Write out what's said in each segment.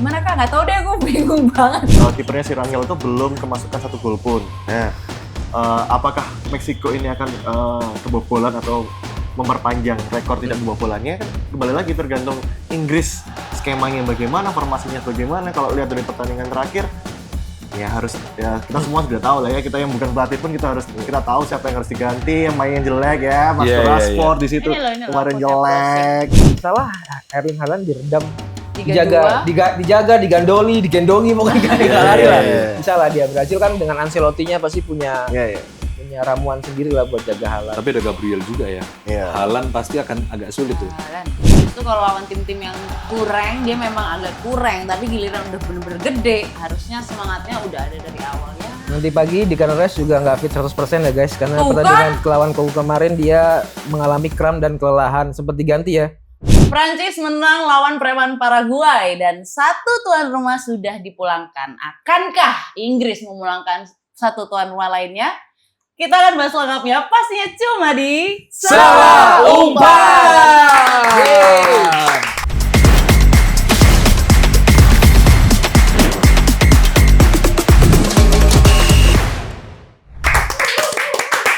Gimana Kak? Nggak tahu deh, aku bingung banget. Kipernya si Rangel itu belum kemasukan 1 gol pun. Nah, apakah Meksiko ini akan kebobolan atau memperpanjang rekor tidak kebobolannya? Kan kembali lagi tergantung Inggris skemanya bagaimana, formasinya bagaimana. Kalau lihat dari pertandingan terakhir, ya harus ya kita semua sudah tahu lah ya, kita yang bukan pelatih pun kita tahu siapa yang harus diganti, yang mainnya jelek ya, Mas Rashford di situ Ini loh, kemarin foto jelek. Salah, Erling Haaland diredam, 3-2. dijaga, digandoli, digendongi, pokoknya nggak lari lah. Iya. Bisa lah dia berhasil kan dengan Ancelotti-nya pasti punya Iya. ramuan sendiri lah buat jaga Haaland. Tapi ada Gabriel juga ya. Iya. Haaland pasti akan agak sulit tuh. Itu kalau lawan tim-tim yang kurang, dia memang agak kurang, tapi giliran udah bener-bener gede, harusnya semangatnya udah ada dari awalnya. Nanti pagi di Gunners juga nggak fit 100% ya guys, karena Tuh, pertandingan lawan Kongo kemarin dia mengalami kram dan kelelahan, sempat diganti ya. Prancis menang lawan preman Paraguay dan 1 tuan rumah sudah dipulangkan. Akankah Inggris memulangkan 1 tuan rumah lainnya? Kita akan bahas lengkapnya pastinya cuma di Salah Umpan!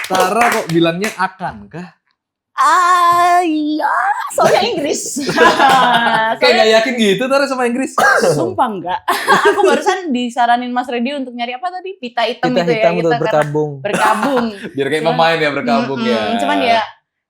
Tara kok bilangnya akan kah? Iya, soalnya Inggris. Kayak gak yakin gitu Tara sama Inggris. Sumpah enggak. Aku barusan disaranin Mas Reddy untuk nyari apa tadi? Pita hitam Kita itu ya. hitam Kita untuk karena berkabung. berkabung. Biar kayak pemain ya berkabung ya. Cuman ya,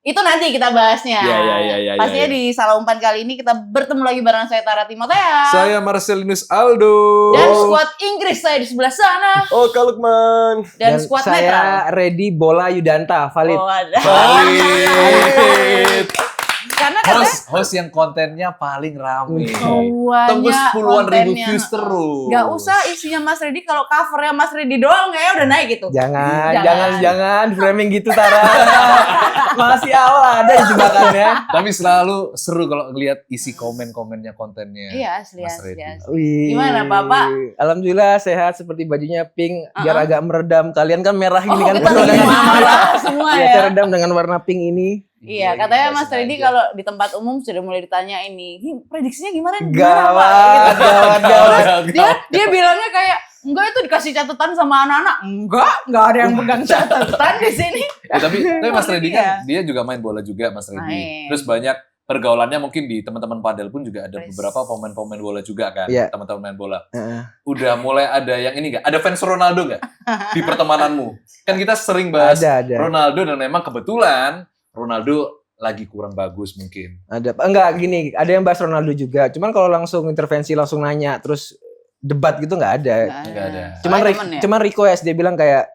itu nanti kita bahasnya. Iya, Pastinya iya. di Salah Umpan kali ini kita bertemu lagi bareng saya Tara Timotea. Saya Marcelinus Aldo. Dan skuad Inggris saya di sebelah sana. Oh, Kak Lukman. Dan skuad saya netral. Reddy Bola Yudanta, valid. Oh, ada. Valid. Karena katanya Host yang kontennya paling rame. banyak Tembus puluhan ribu kontennya. views terus. Gak usah isinya Mas Reddy, kalau covernya Mas Reddy doang ya udah naik gitu. Jangan framing gitu Tara. Masih awal ada jebakannya. Tapi selalu seru kalau ngelihat isi komen-komennya kontennya. Iya, asli. Mas Reddy. Wih. Gimana, Bapak? Alhamdulillah sehat, seperti bajunya pink biar agak meredam. Kalian kan merah gini kan. Kita marah semua Ya, ya. saya redam dengan warna pink ini. Iya, katanya Mas Reddy kalau di tempat umum sudah mulai ditanya ini, prediksinya gimana Pak? Gawat, Gitu. Dia bilangnya kayak, enggak itu dikasih catatan sama anak-anak. Enggak ada yang pegang catatan di sini. Ya, tapi Mas Reddy kan Iya. dia juga main bola juga Mas Reddy. Main. Terus banyak pergaulannya mungkin di teman-teman padel pun juga ada Yes. beberapa pemain-pemain bola juga kan, Iya. teman-teman main bola. Heeh. Udah mulai ada yang ini nggak? Ada fans Ronaldo nggak di pertemananmu? Kan kita sering bahas Ada. Ronaldo dan memang kebetulan Ronaldo lagi kurang bagus mungkin. Ada enggak gini, ada yang bahas Ronaldo juga. Cuman kalau langsung intervensi langsung nanya terus debat gitu nggak ada. Nggak ada. Cuman request dia bilang kayak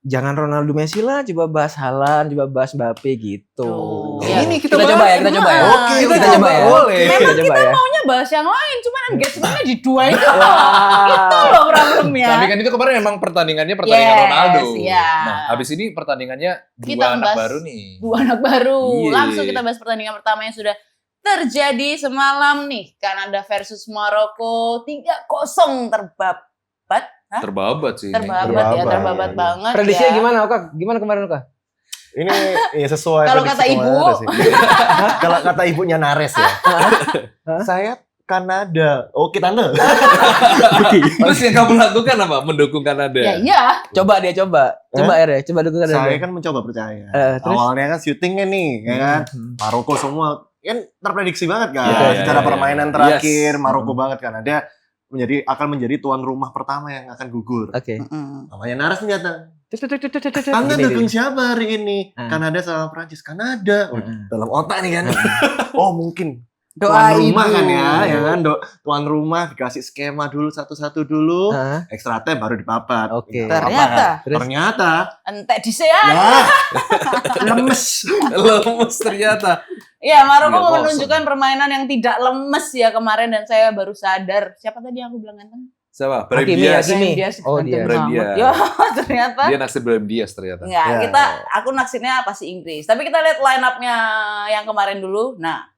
jangan Ronaldo Messi lah, coba bahas Haaland, coba bahas Mbappe gitu. Tuh. Ya, ini kita coba ya, kita coba ya. Oke, kita kita coba ya. boleh. Memang Kita coba kita ya. maunya bahas yang lain, cuman engagementnya di 2 itu. Wah. Itu loh problemnya. Tapi kan itu kemarin memang pertandingan Ronaldo. Iya. Nah, habis ini pertandingannya Kita dua anak membahas baru nih. 2 anak baru. Iya. Langsung kita bahas pertandingan pertama yang sudah terjadi semalam nih. Kanada versus Maroko 3-0 terbabat. Hah? Terbabat sih. ini. Terbabat banget. Prediksinya ya. gimana Oka? Gimana kemarin Oka? Ini ya sesuai Kalau prediksi kata ibu. kemarin sih. Kalau kata ibunya Nares ya. Saya Kanada. Oh, kita Anda. Terus yang kamu lakukan apa? Mendukung Kanada. Ya iya. Coba air ya, coba dukung ada. Saya kan mencoba percaya. Terus? Awalnya kan syutingnya nih, ya kan. Maroko semua kan terprediksi banget kan. Iya, Secara iya, permainan iya. terakhir Yes. Maroko banget kan. Ada akan menjadi tuan rumah pertama yang akan gugur. Oke. Namanya Nares nih datang. Anda Anda dukung siapa hari ini? Ah. Kanada sama Prancis. Kanada. Dalam otak nih kan. Oh, mungkin Doa tuan rumah ibu. kan ya kan. Tuan rumah dikasih skema dulu satu-satu dulu. Extra time baru dipapat. Oke. Nggak apa-apa Ternyata. kan? Ternyata Entek disean. ya lemes. Lemes ternyata. Iya, Maroko 3-0. menunjukkan permainan yang tidak lemes ya kemarin dan saya baru sadar. Siapa tadi yang aku bilang ganteng? Siapa? Hakimi, Brahim Diaz. Hakimi. Diaz Oh, ganteng dia. Brahim banget. Diaz. Ya, ternyata. Dia naksir Brahim Diaz ternyata. Enggak, Ya. aku naksirnya pasti Inggris. Tapi kita lihat line up-nya yang kemarin dulu. Nah,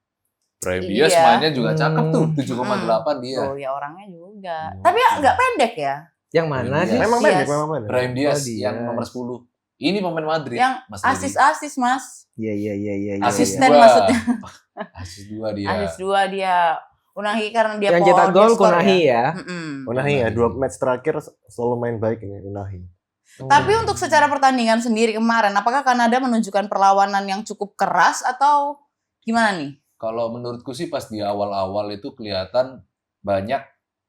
Brahim Iya. Diaz mainnya juga cakep tuh, 7,8 dia. tuh ya orangnya juga. Tapi ya nggak pendek ya. Yang mana Iya. sih? Memang Diaz. pendek, memang pendek. Brahim Diaz Oh, Diaz. yang nomor 10. Ini pemain Madrid. Yang Mas Deddy. asis-asis, Mas. Iya. Asisten dua. maksudnya. Asis 2 dia. Asis 2 dia. Unahi karena dia Yang cetak dia gol skor Kunahi ya. Mm-mm. Unahi ya, 2 match terakhir selalu main baik ini Unahi. Tapi untuk secara pertandingan sendiri kemarin, apakah Kanada menunjukkan perlawanan yang cukup keras atau gimana nih? Kalau menurutku sih pas di awal-awal itu kelihatan banyak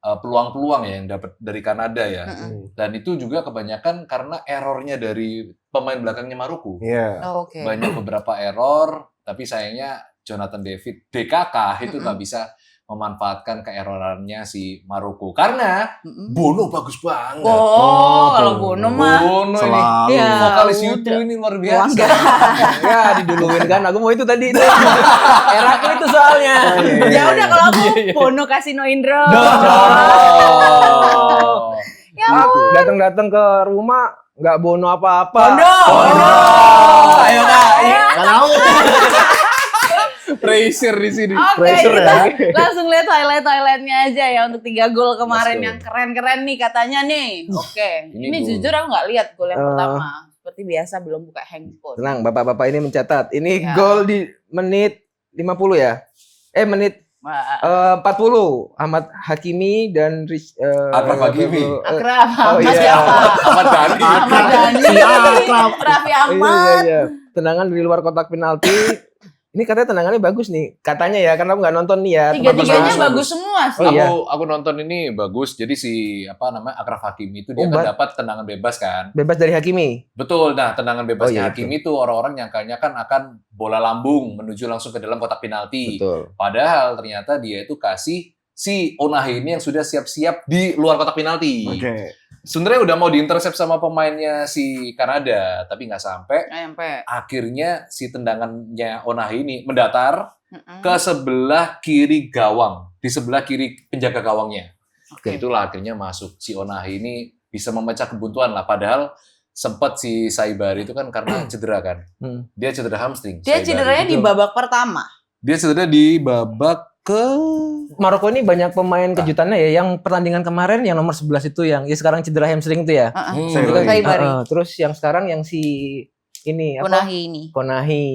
peluang-peluang ya yang dapat dari Kanada ya. Dan itu juga kebanyakan karena errornya dari pemain belakangnya Maroko. Iya. Oh, oke. Banyak beberapa error, tapi sayangnya Jonathan David DKK itu nggak bisa memanfaatkan keerrorannya si Maroko. Karena Mm-mm. Bono bagus banget. Oh, kalau Bono mah Bono ini Selalu. Ya, vokalis udah. YouTube ini luar Wah, biasa. enggak. Ya diduluin kan, aku mau itu tadi. Eraku itu soalnya. Ya udah kalau aku Bono Kasino Indro. Oh. Ya Aku datang-datang ke rumah nggak Bono apa-apa. Bono. Bono. Ayo Kak. Nggak tahu. Pressure di sini. Oke, Pressure kita ya. langsung lihat highlight-highlightnya aja ya untuk 3 gol kemarin Let's go. yang keren-keren nih katanya nih. Oke, Ini ini gol. jujur aku nggak lihat gol yang Eh. pertama. Seperti biasa belum buka handphone. Tenang, bapak-bapak ini mencatat. Ini Ya. gol di menit 50 ya. Menit Wah, 40. Ahmad Hakimi dan Akraf Hakimi. Akraf, Oh, Ahmad iya. siapa? Ahmad Dhani. Ahmad Dhani, Raffi Ahmad. Iya. Tendangan dari luar kotak penalti. Ini katanya tendangannya bagus nih. Katanya ya, karena aku nggak nonton nih ya. Tiga-tiganya bagus. bagus semua sih. Oh, iya. Aku nonton ini bagus. Jadi si Akraf Hakimi itu dia Oh, kan dapat tendangan bebas kan. Bebas dari Hakimi. Betul. Nah, tendangan bebasnya Oh, iya, Hakimi itu orang-orang nyangkanya kan akan bola lambung menuju langsung ke dalam kotak penalti. Betul. Padahal ternyata dia itu kasih si Unahi ini yang sudah siap-siap di luar kotak penalti. Oke. Sebenarnya udah mau diintercept sama pemainnya si Kanada, tapi nggak sampai. Nggak nyampe. Akhirnya si tendangannya Unahi ini mendatar Mm-mm. ke sebelah kiri gawang, di sebelah kiri penjaga gawangnya. Oke. Itulah akhirnya masuk si Unahi ini bisa memecah kebuntuan lah. Padahal sempat si Saibari itu kan karena cedera kan. Hmm. Dia cedera hamstring. Dia Saibari. cederanya di betul. babak pertama. Dia cedera di babak ke Maroko ini banyak pemain kejutannya ya. Yang pertandingan kemarin yang nomor 11 itu yang ya sekarang cedera hamstring itu ya. Heeh. Saibari. Saibari. Terus yang sekarang yang si ini apa? Unahi ini. Konahi.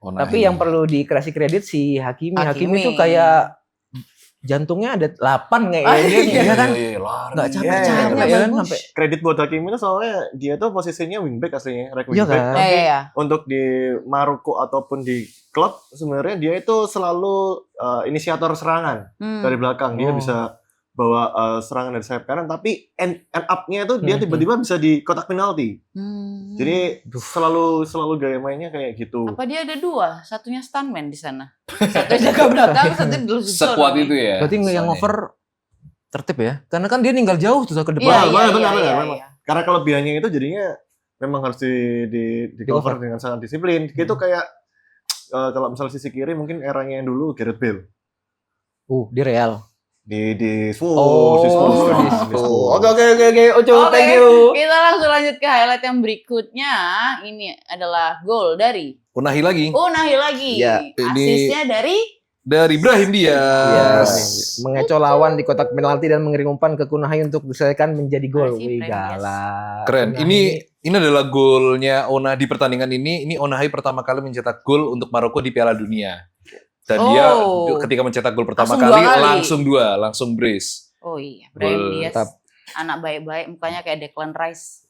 Unahi. Tapi yang perlu dikasih kredit si Hakimi. Hakimi. Hakimi itu kayak jantungnya ada 8 kayak Ah, dia iya. dia kan Iya, lari. nggak Iya, capek-capek iya, ya kan bagus. sampai Kredit buat Hakimi itu soalnya dia tuh posisinya wingback aslinya, right Iya wingback. kan? Tapi Iya. untuk di Maroko ataupun di klub sebenarnya dia itu selalu inisiator serangan Hmm. dari belakang. Dia Oh. bisa bawa serangan dari sayap kanan, tapi end up-nya itu dia Hmm. tiba-tiba bisa di kotak penalti. Hmm. Jadi selalu gaya mainnya kayak gitu. apa dia ada 2? Satunya stuntman di sana. Satu jaga belakang, satu di Sekuat itu ya. berarti yang misalnya. over tertib ya. Karena kan dia ninggal jauh tuh ke Iya, depan. Benar, iya, benar, iya, benar, iya, memang. iya. Karena kelebihannya itu jadinya memang harus di cover Di-cover. dengan sangat disiplin. Itu kayak kalau misalnya sisi kiri mungkin eranya yang dulu Gareth Bale Di Real. di Spurs, Oh, di Spurs. di Di Spurs. Spurs. Oke. Ojo, Oke, thank you. kita langsung lanjut ke highlight yang berikutnya. Ini adalah gol dari Unahi lagi. Unahi lagi. Ya, ini- Asisnya dari Dari Ibrahim Diaz. Yes. Mengecoh lawan di kotak penalti dan mengirim umpan ke Kunahi untuk diselesaikan menjadi gol. Masih Wih, Ibrahim Diaz. galak. Keren. Kunahi. Ini adalah golnya Ona di pertandingan ini. Ini Unahi pertama kali mencetak gol untuk Maroko di Piala Dunia. Dan dia Oh. ketika mencetak gol pertama Langsung 2 kali. langsung brace. Oh iya, Ibrahim Diaz. Mantap. Anak baik-baik, mukanya kayak Declan Rice.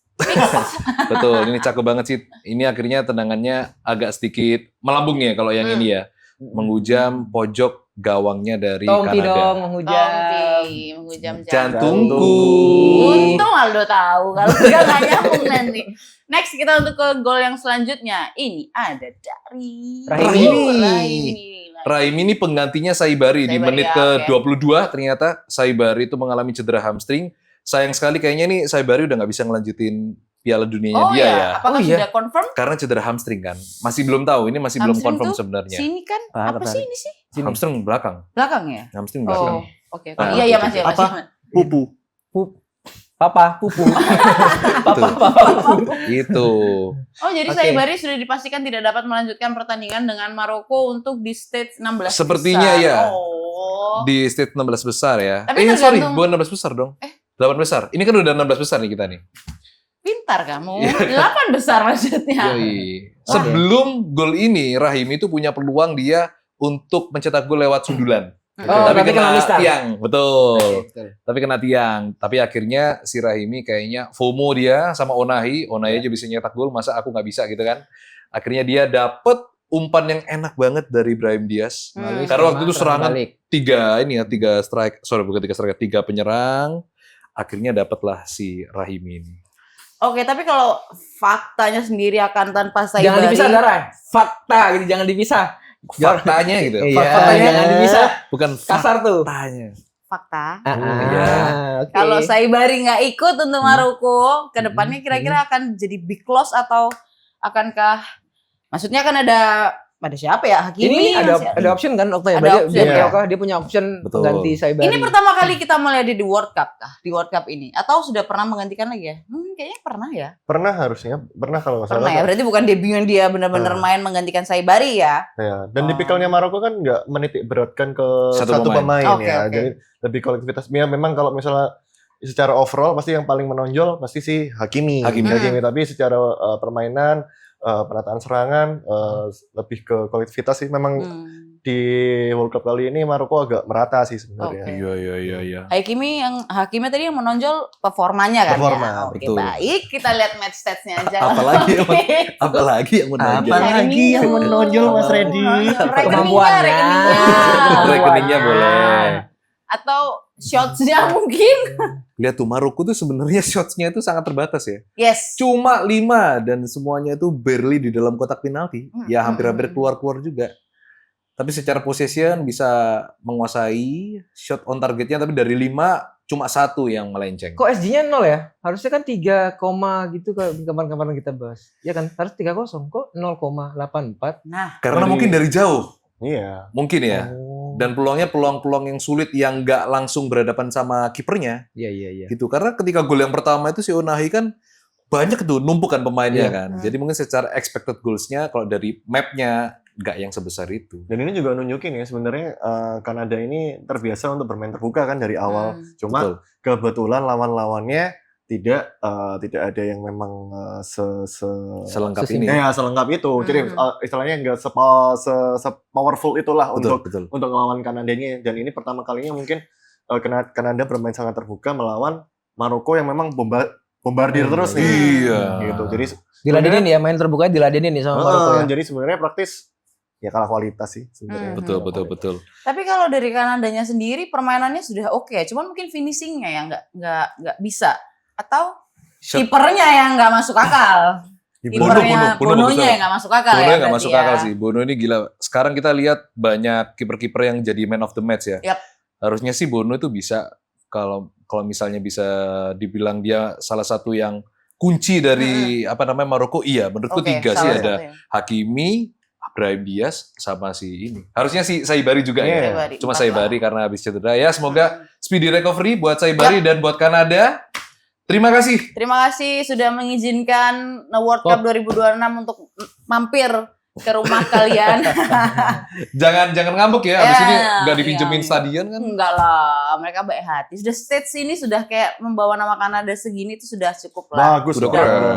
Betul, ini cakep banget sih. Ini akhirnya tendangannya agak sedikit melambung ya kalau yang ini ya. Menghujam pojok gawangnya dari Tongki Kanada. dong menghujam. Tongki, menghujam Jantungku. Untung Aldo tahu, kalau enggak nggak nyambung nanti. Next kita untuk ke gol yang selanjutnya. Ini ada dari Rahimi. Rahimi ini penggantinya Saibari di Saibari, menit ya, ke-22. Ternyata Saibari itu mengalami cedera hamstring. Sayang sekali kayaknya nih Saibari udah nggak bisa ngelanjutin Piala Dunianya Oh dia iya, ya. apakah Oh iya. sudah confirm? Karena cedera hamstring kan. Masih belum tahu, ini masih belum Hamstring confirm tuh sebenarnya. Sini kan? Ah, Apa ketarik. sih ini sih? Sini. Hamstring belakang. Belakang ya? Hamstring belakang. Oh, oke. Nah, Iya, iya Mas ya, Mas. apa? Pupu. Papa, pupu. Gitu. Oh, jadi Oke. Saibari sudah dipastikan tidak dapat melanjutkan pertandingan dengan Maroko untuk di stage 16 Sepertinya besar. ya. Oh. Di state 16 besar ya. Tapi Sorry, tergantung- bukan 16 besar dong. 8 besar. Ini kan udah 16 besar nih kita nih. Pintar kamu. Iya. 8 besar maksudnya. Yoi. Sebelum gol ini, Rahim itu punya peluang dia untuk mencetak gol lewat sundulan. tapi kena mistar. tiang, betul. Betul. Tapi kena tiang. Tapi akhirnya si Rahimi kayaknya FOMO dia sama Onahi. Onahi aja bisa nyetak gol, masa aku nggak bisa gitu kan. Akhirnya dia dapet umpan yang enak banget dari Brahim Diaz. Karena waktu itu serangan tiga penyerang. Akhirnya dapatlah si Rahimi ini. Oke, tapi kalau faktanya sendiri akan tanpa Saibari. Jangan dipisah, Dara. Fakta gitu, jangan dipisah. Faktanya gitu. Iya, Faktanya jangan dipisah. bukan Kasar tuh. faktanya. Fakta. Iya. Oke. Kalau Saibari nggak ikut untuk Maroko, ke depannya kira-kira akan jadi big loss atau akankah? Maksudnya kan ada siapa ya? Hakimi. Ini ada option kan Okta ya? Ada Berarti option, dia punya option Betul. ganti Saibari. Ini pertama kali kita melihat dia di World Cup kah? Di World Cup ini atau sudah pernah menggantikan lagi ya? Kayaknya pernah ya. Pernah harusnya, pernah kalau nggak salah. Pernah ya. Berarti bukan debutnya dia benar-benar main menggantikan Saibari ya. Ya, dan tipikalnya Maroko kan nggak menitik beratkan ke satu pemain Oke, ya. oke. Jadi lebih kolektivitasnya memang kalau misalnya secara overall pasti yang paling menonjol pasti si Hakimi. Hakimi. Tapi secara permainan, penataan serangan lebih ke kolektivitas sih. Memang di World Cup kali ini Maroko agak merata sih sebenarnya. Oke. Iya. Hakimi tadi yang menonjol performanya kan Performa, ya. Oke, betul. baik. Kita lihat match stats-nya aja. Apalagi yang menonjol. Apalagi yang menonjol Mas Reddy. Kemampuannya. Rekeningnya boleh. Atau shots-nya mungkin. Lihat tuh Maroko tuh sebenarnya shots-nya itu sangat terbatas ya. Yes. Cuma 5 dan semuanya itu barely di dalam kotak penalti. Ya hampir-hampir keluar-keluar juga. Tapi secara possession bisa menguasai shot on targetnya, tapi dari 5 cuma 1 yang melenceng. Kok SG-nya 0 ya? Harusnya kan 3, gitu kapan-kapan kita bahas. Ya kan harus 3-0. Kok 0,84? Nah, Karena mungkin dari jauh. Iya. Mungkin ya. Dan peluangnya peluang-peluang yang sulit yang nggak langsung berhadapan sama kipernya. Iya. Gitu. Karena ketika gol yang pertama itu si Onahi kan banyak tuh numpukan pemainnya kan. Jadi mungkin secara expected goals-nya kalau dari map-nya nggak yang sebesar itu. Dan ini juga nunjukin ya sebenarnya Kanada ini terbiasa untuk bermain terbuka kan dari awal. Cuma Betul. kebetulan lawan-lawannya tidak ada yang memang Selengkap ini. Ya selengkap itu. Jadi istilahnya nggak powerful itulah Betul. untuk melawan Kanada ini. Dan ini pertama kalinya mungkin Kanada bermain sangat terbuka melawan Maroko yang memang bombardir terus nih. Iya. Gitu. Jadi Diladenin ya, main terbukanya diladenin nih sama Maroko ya. jadi sebenarnya praktis ya kalah kualitas sih sebenarnya. Betul. tapi kalau dari Kanadanya sendiri permainannya sudah oke, cuman mungkin finishingnya yang nggak bisa, atau kipernya yang nggak masuk akal. Kipernya Bononya yang nggak masuk akal. Bono ya, nggak berarti masuk ya. akal sih. Bono ini gila. Sekarang kita lihat banyak kiper-kiper yang jadi man of the match ya. Yap. Harusnya sih Bono itu bisa kalau misalnya bisa dibilang dia salah satu yang kunci dari Maroko. Iya, menurutku Oke, 3 sih salah ada satunya. Hakimi, Brahim Diaz sama si ini. Harusnya si Saibari juga ya. Saibari. Cuma Empat Saibari karena habis cedera. Ya semoga speedy recovery buat Saibari dan buat Kanada. Terima kasih. Terima kasih sudah mengizinkan World Cup 2026 untuk mampir ke rumah kalian. Jangan ngambek ya. Abis ini nggak Iya. dipinjemin stadion kan. Enggak lah, mereka baik hati. Sudah stage ini sudah kayak membawa nama Kanada segini itu sudah cukup lah. Bagus, Udah loh. keren.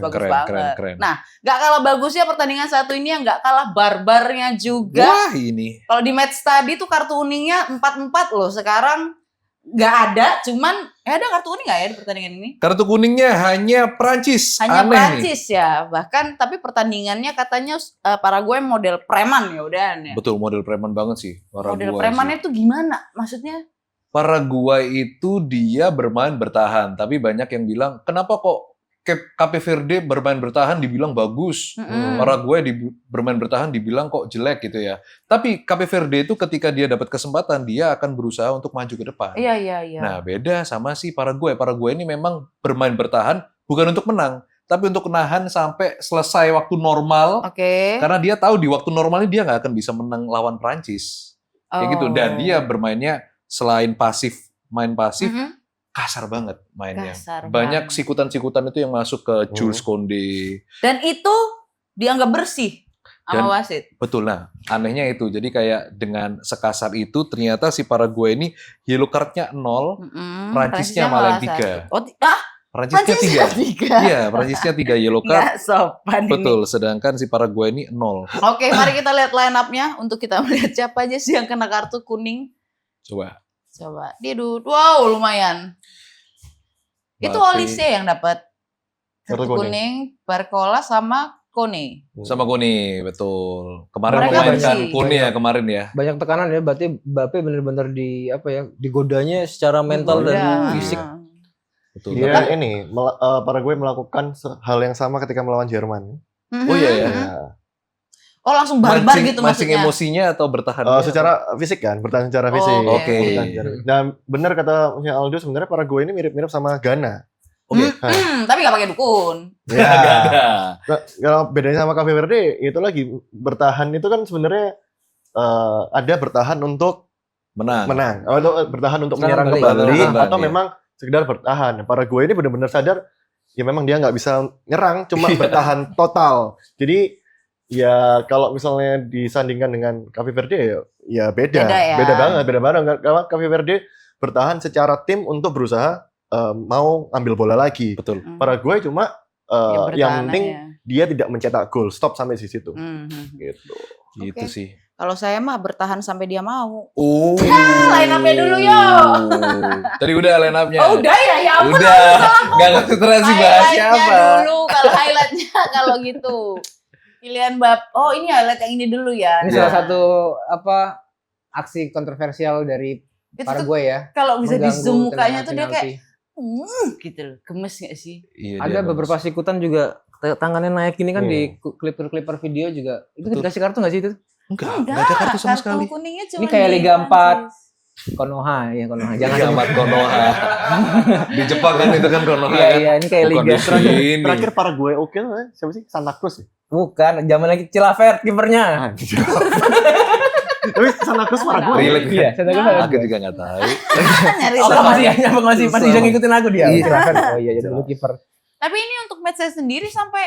Bagus Keren. banget. Nah, nggak kalah bagusnya pertandingan satu ini yang nggak kalah barbarnya juga. Wah ini. Kalau di match tadi tuh kartu kuningnya 4-4 loh. Sekarang nggak ada, cuman ada kartu kuning nggak ya di pertandingan ini? Kartu kuningnya hanya Prancis. Hanya Aneh Prancis ya. Bahkan tapi pertandingannya katanya Paraguay model preman ya udah. nih. Betul, model preman banget sih. Model premannya itu gimana? Maksudnya? Paraguay itu dia bermain bertahan, tapi banyak yang bilang kenapa kok Cape Verde bermain bertahan dibilang bagus, Paraguay bermain bertahan dibilang kok jelek gitu ya. Tapi Cape Verde itu ketika dia dapat kesempatan dia akan berusaha untuk maju ke depan. Iya. Nah beda sama si Paraguay. Paraguay ini memang bermain bertahan bukan untuk menang, tapi untuk nahan sampai selesai waktu normal. Oke. Karena dia tahu di waktu normalnya dia nggak akan bisa menang lawan Prancis. Kayak gitu. Dan dia bermainnya selain main pasif, kasar banget mainnya. Banyak sikutan-sikutan itu yang masuk ke Jules Koundé. Dan itu dianggap bersih sama wasit. Betul, nah anehnya itu. Jadi kayak dengan sekasar itu ternyata si Paraguay ini yellow card-nya 0, Prancisnya malah 3. Prancisnya 3. tiga. Iya, Prancisnya 3 yellow card. Nggak sopan ini. Betul, sedangkan si Paraguay ini 0. Oke, mari kita lihat line up-nya untuk kita melihat siapa aja sih yang kena kartu kuning. Coba. Coba, Didut. Wow, lumayan. Itu Mbappe. Olise yang dapat kartu Kartu kuning, Barcola sama Kone. Sama Kone, betul. Kemarin Mereka memainkan bersih. Kone ya kemarin ya. Banyak tekanan ya, berarti Mbappe bener-bener digodanya secara mental dan Iya. fisik. Betul. Dia Tapi- ini Paraguay melakukan hal yang sama ketika melawan Jerman. Oh iya ya. Ya. Oh, langsung barbar gitu mancing maksudnya. emosinya atau bertahan? Secara fisik kan, bertahan secara Oh, fisik. Oke. Bertahan secara fisik. Dan benar kata Punya Aldo, sebenarnya Paraguay ini mirip-mirip sama Ghana. Oke. Tapi nggak pakai dukun. Gak Ya. ada. Kalau bedanya sama Cape Verde, itu lagi bertahan itu kan sebenarnya ada bertahan untuk menang, atau bertahan untuk Serangan menyerang balik. kembali, Serangan, atau iya. memang sekedar bertahan. Paraguay ini benar-benar sadar, ya memang dia nggak bisa nyerang, cuma bertahan total. Jadi ya kalau misalnya disandingkan dengan Cape Verde ya beda, Beda ya. beda banget. Karena Cape Verde bertahan secara tim untuk berusaha mau ambil bola lagi. Betul. Paraguay cuma Ya, yang bertahan penting aja. dia tidak mencetak gol, stop sampai di situ. Gitu. Gitu Oke. sih. Kalau saya mah bertahan sampai dia mau. Oh. line up-nya dulu, yo. Tadi udah line up-nya. Oh, udah ya ampun. Udah. Gak konsentrasi bahas Highlight-nya siapa. dulu, kalau highlight-nya kalau gitu. Pilihan Oh, ini highlight yang ini dulu ya. Ini Nah, salah satu aksi kontroversial dari itu tuh Paraguay ya. kalau bisa di Mengganggu zoom mukanya tuh dia tendangan kayak gitu loh. Gemes gak sih? Iya, ada dia beberapa bagus. sikutan juga tangannya naik gini kan Hmm. di clipper video juga. Itu Betul. dikasih kartu nggak sih itu? Enggak ada kartu sama sekali. Kuningnya cuma Ini kayak di Liga 4. Prancis. Konoha ya Konoha. Jangan Jangan amat Konoha. Di Jepang kan itu kan Konoha Iya kan. iya ini kayak Bukan Liga. di sini. Terakhir Paraguay oke lah, siapa sih? Santa Cruz ya? Bukan, zaman lagi Chilavert kipernya. Tapi Santa Cruz Paraguay. Relate. Iya, saya tahu kan. Aku juga nggak tahu. Nyari Oh, sama masih dia. masih bisa ngikutin aku dia. Iya. Chilavert. Oh iya, jadi dulu kiper. Tapi ini untuk match saya sendiri sampai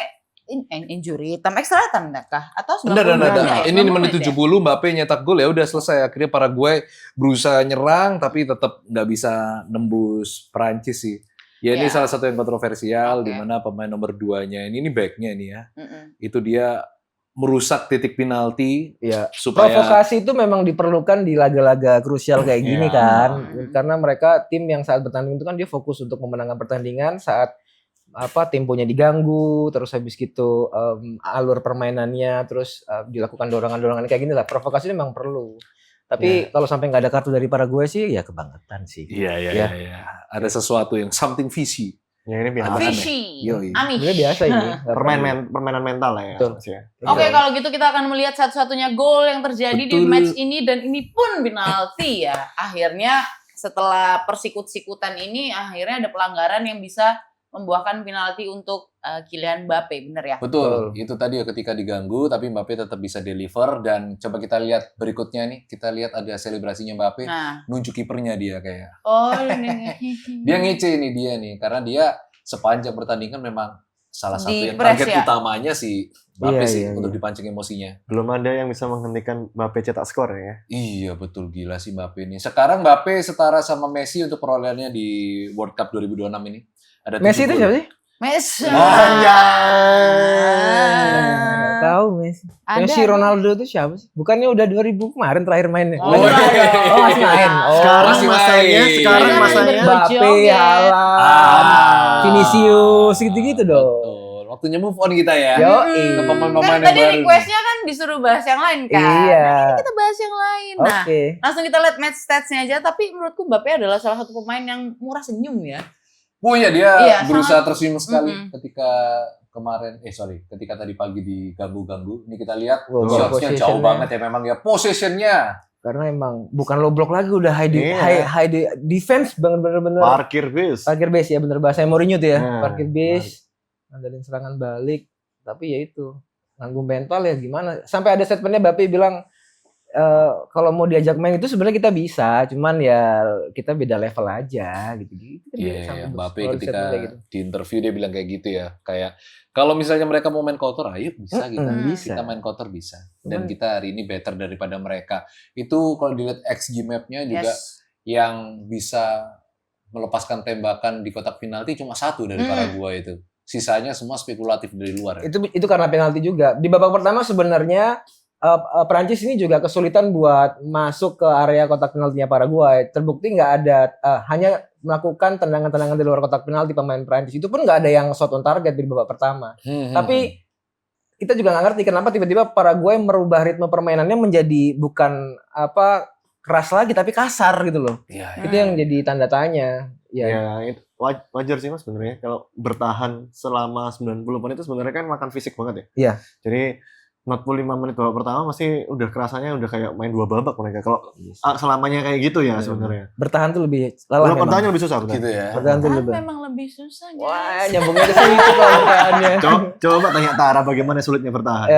injury time extra time kah? Atau 90 Enggak. menit ya? Ini 90 menit ya? 70 Mbappe nyetak gol ya udah selesai. Akhirnya Paraguay berusaha nyerang tapi tetap nggak bisa nembus Prancis sih. Ya ini Ya. salah satu yang kontroversial Oke. di mana pemain nomor 2-nya ini backnya nih ya. Mm-mm. Itu dia merusak titik penalti Iya. supaya Provokasi itu memang diperlukan di laga-laga krusial kayak gini Iya. kan. Hmm. Karena mereka tim yang saat bertanding itu kan dia fokus untuk memenangkan pertandingan saat temponya diganggu, terus habis gitu alur permainannya, terus dilakukan dorongan-dorongan kayak gini lah. Provokasi itu memang perlu. Tapi kalau sampai nggak ada kartu dari Paraguay sih ya kebangetan sih. iya. Ya. Ada sesuatu yang something fishy. Ya ini biasa. Aneh. Fishy. Yoi. Amish. Sebenarnya biasa ini. nggak perlu. Permainan mental lah ya. Betul. maksudnya. Oke, kalau gitu kita akan melihat satu-satunya gol yang terjadi di Betul. match ini dan ini pun penalti ya. Akhirnya setelah persikut-sikutan ini akhirnya ada pelanggaran yang bisa membuahkan penalti untuk Kylian Mbappe, bener ya? Betul, itu tadi ya ketika diganggu tapi Mbappe tetap bisa deliver dan coba kita lihat berikutnya nih, kita lihat ada selebrasinya Mbappe, Nah, nunjuk kipernya dia kayak. oh ini. Dia ngece nih dia nih karena dia sepanjang pertandingan memang salah satu Di yang press target ya? utamanya si Mbappe Iya, sih iya, untuk iya. dipancing emosinya. Belum ada yang bisa menghentikan Mbappe cetak skor ya. Iya betul, gila sih Mbappe ini. Sekarang Mbappe setara sama Messi untuk perolehannya di World Cup 2026 ini. Ada Messi 7 itu gol. siapa sih? Messi. Nggak tahu Messi. Ada. Messi Ronaldo itu siapa sih? Bukannya udah 2000 kemarin terakhir mainnya? Oh, iya. Oh, masih main. Oh, Sekarang masih masanya, main. sekarang Sekarang masanya. betul. Mbappe, Joget. Haaland, Ah. Vinicius gitu-gitu dong. Betul. Waktunya move on kita ya. Yo, Ke pemain-pemain Kan yang tadi baru. requestnya kan disuruh bahas yang lain kan? Iya. Nah, ini kita bahas yang lain. Nah, Oke. langsung kita lihat match stats-nya aja. Tapi menurutku Mbappe adalah salah satu pemain yang murah senyum ya. Oh iya dia Iya, berusaha sangat- tersenyum sekali Mm-mm. ketika kemarin ketika tadi pagi diganggu-ganggu. Ini kita lihat Wow, shotsnya positionnya. jauh banget ya memang ya possessionnya. Karena emang bukan low block lagi, udah Iya. high defense bener-bener. Parkir bis. Parkir base ya, bener bahasa Mourinho tuh ya. Nah, Parkir base, ngandelin serangan balik. Tapi ya itu, nganggu mental ya gimana. Sampai ada statementnya Mbappe bilang, kalau mau diajak main itu sebenarnya kita bisa, cuman ya kita beda level aja gitu-gitu. Kan dia Iya, sampai Mbappe kalau di ketika statement kayak gitu. di interview dia bilang kayak gitu ya. Kayak kalau misalnya mereka mau main counter, ayo bisa kita. Bisa. Kita main counter bisa. Dan Cuman- kita hari ini better daripada mereka. Itu kalau dilihat XG map-nya juga Yes. yang bisa melepaskan tembakan di kotak penalti cuma 1 dari Paraguay itu. Sisanya semua spekulatif dari luar. Itu karena penalti juga. Di babak pertama sebenarnya Prancis ini juga kesulitan buat masuk ke area kotak penaltinya Paraguay. Terbukti nggak ada hanya melakukan tendangan-tendangan di luar kotak penalti pemain Prancis. Itu pun nggak ada yang shot on target di babak pertama. Tapi kita juga nggak ngerti kenapa tiba-tiba Paraguay merubah ritme permainannya menjadi bukan keras lagi tapi kasar gitu loh. Iya, Itu yang jadi tanda tanya. Ya, itu wajar sih Mas sebenarnya kalau bertahan selama 90 menit itu sebenarnya kan makan fisik banget ya. Iya. Jadi 45 menit babak pertama masih udah kerasanya udah kayak main 2 babak mereka. Kalau selamanya kayak gitu ya sebenarnya. Bertahan tuh lebih lelah Babak memang. pertamanya lebih susah benar. gitu ya. Bertahan tuh lebih. Memang lebih susah guys. Wah, nyambungnya ke situ kalau bertahannya. Coba tanya Tara bagaimana sulitnya bertahan.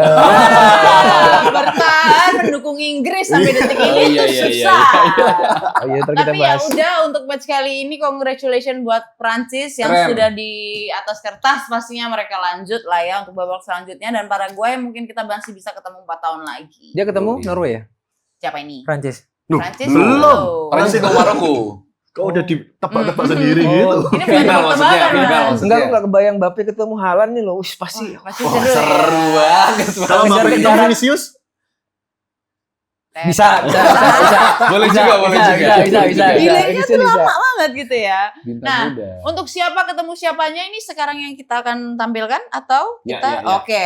Bertahan mendukung Inggris sampai detik ini iya, itu iya, susah. Oh iya, ntar kita Tapi ya bahas. udah untuk match kali ini congratulations buat Prancis yang Keren. sudah di atas kertas, pastinya mereka lanjut lah ya untuk babak selanjutnya, dan Paraguay mungkin kita masih bisa ketemu 4 tahun lagi. Dia ketemu Iya. Norway ya? Siapa ini? Prancis. Duh, Prancis belum. Prancis ke Maroko. Kok udah ditebak-tebak sendiri Oh. gitu. Ini bukan Final maksudnya, tebak-tebakan, final Mas. maksudnya. Enggak, aku gak kebayang Mbappe ketemu Haaland nih loh. Wih, pasti. Pasti Wah, seru ya. seru banget. Kalau Mbappe itu kejaran. Vinicius, Bisa. Boleh juga, boleh juga. Bisa. Delaynya Bisa, tuh bisa. lama banget gitu ya. Bintang Nah, muda. Untuk siapa ketemu siapanya ini sekarang yang kita akan tampilkan atau Ya, kita? ya, ya. Oke.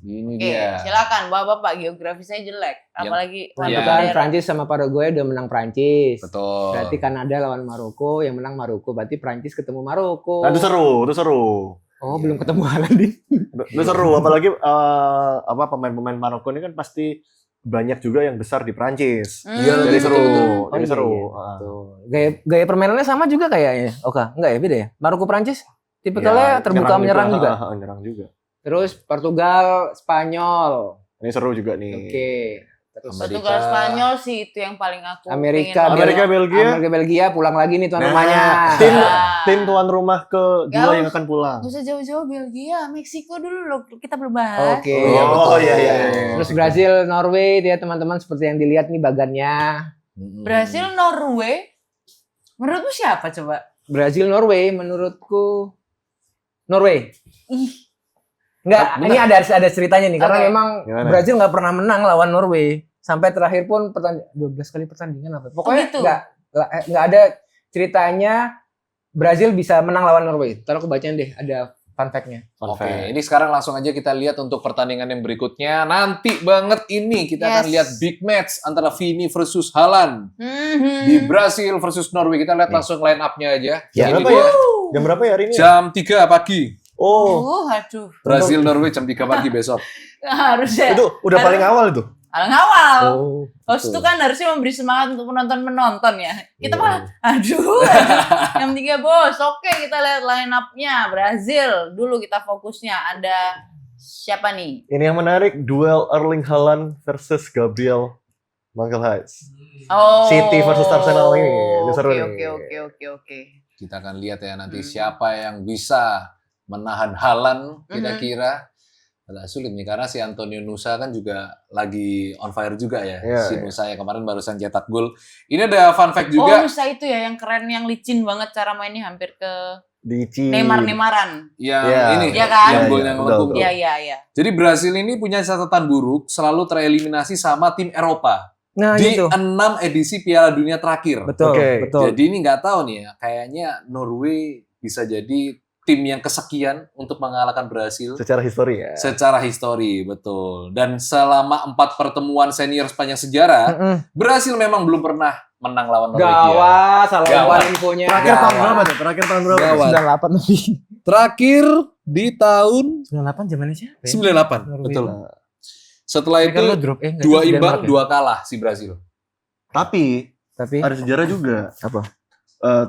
Ini Oke, dia. silakan Bapak-bapak, geografi saya jelek, apalagi Iya. Itu kan Prancis sama Paraguay udah menang Prancis. Betul. Berarti Kanada lawan Maroko, yang menang Maroko. Berarti Prancis ketemu Maroko. nah, itu seru. Oh, belum ketemu Haaland nih. Itu seru, apalagi pemain-pemain Maroko ini kan pasti banyak juga yang besar di Prancis. Iya, Jadi betul, seru, betul. jadi iya, seru. iya. Tuh. Gaya permainannya sama juga kayaknya. Oke, enggak ya, beda ya? Maroko Prancis tipikalnya terbuka menyerang juga. Menyerang juga. Terus Portugal, Spanyol. Ini seru juga nih. Oke. Terus Portugal Spanyol sih itu yang paling aku Amerika, pengen nonton. Amerika, Belgia. Amerika, Belgia pulang lagi nih tuan Nah, rumahnya. tim tuan rumah kedua Gak yang akan pulang. Nggak usah jauh-jauh, Belgia, Meksiko dulu loh, kita belum bahas. Oke. Oh, iya, betul. Oh, iya. Terus Brazil, Norway ya teman-teman seperti yang dilihat nih bagannya. Brasil, Norway. Menurutmu siapa coba? Brazil, Norway menurutku Norway. Ih, Enggak, ini ada ceritanya nih karena Oke. memang Gimana? Brazil nggak pernah menang lawan Norway sampai terakhir pun 12 kali pertandingan apa. Pokoknya gitu? nggak ada ceritanya Brazil bisa menang lawan Norway. Ntar aku bacain deh, ada fun fact-nya. Oke, ini sekarang langsung aja kita lihat untuk pertandingan yang berikutnya. Nanti banget ini kita akan Yes. lihat big match antara Vini versus Haaland di Brasil versus Norway. Kita lihat langsung line up-nya aja. Ya, Ini berapa dia. ya? Jam berapa ya hari ini? Jam 3 pagi. Oh, aduh. Brasil Norway jam 3 pagi besok. Harusnya. itu udah paling awal itu. Awal. Oh. Host itu kan harusnya memberi semangat untuk penonton ya. Kita malah, aduh. Jam 3 bos. Oke, kita lihat line up-nya. Brazil. Dulu kita fokusnya. Ada siapa nih? Ini yang menarik, duel Erling Haaland versus Gabriel Magalhaes. Oh. City versus Arsenal ini seru nih. Oke. Kita akan lihat ya nanti siapa yang bisa menahan Haaland kira-kira. Agak sulit nih karena si Antonio Nusa kan juga lagi on fire juga ya. Iya, Si iya. Nusa yang kemarin barusan cetak gol. Ini ada fun fact Oh, juga. Nusa itu ya yang keren, yang licin banget cara mainnya, hampir ke Di Neymar-Neymaran. Yang Iya. ini Iya kan? yang Iya, golnya iya, ngelengkung. betul. Iya. Jadi Brasil ini punya catatan buruk, selalu tereliminasi sama tim Eropa Nah, di gitu. 6 edisi Piala Dunia terakhir. Betul, Oke. betul. Jadi ini nggak tahu nih ya, kayaknya Norway bisa jadi tim yang kesekian untuk mengalahkan Brasil secara histori ya. secara histori, betul. Dan selama 4 pertemuan senior sepanjang sejarah, Mm-mm. Brasil memang belum pernah menang lawan Norwegia. Gawat, salah Gawat. lupa infonya. Terakhir tahun Gawat. berapa tuh? Terakhir tahun berapa? Gawat. 98 lebih. Terakhir di tahun 98 zamannya siapa? ya? 98, Norway. betul. Setelah Tapi kan itu lo drop, nggak 2 sih, imbang, Denmark ya? 2 kalah si Brasil. Tapi Tapi ada sejarah juga. apa?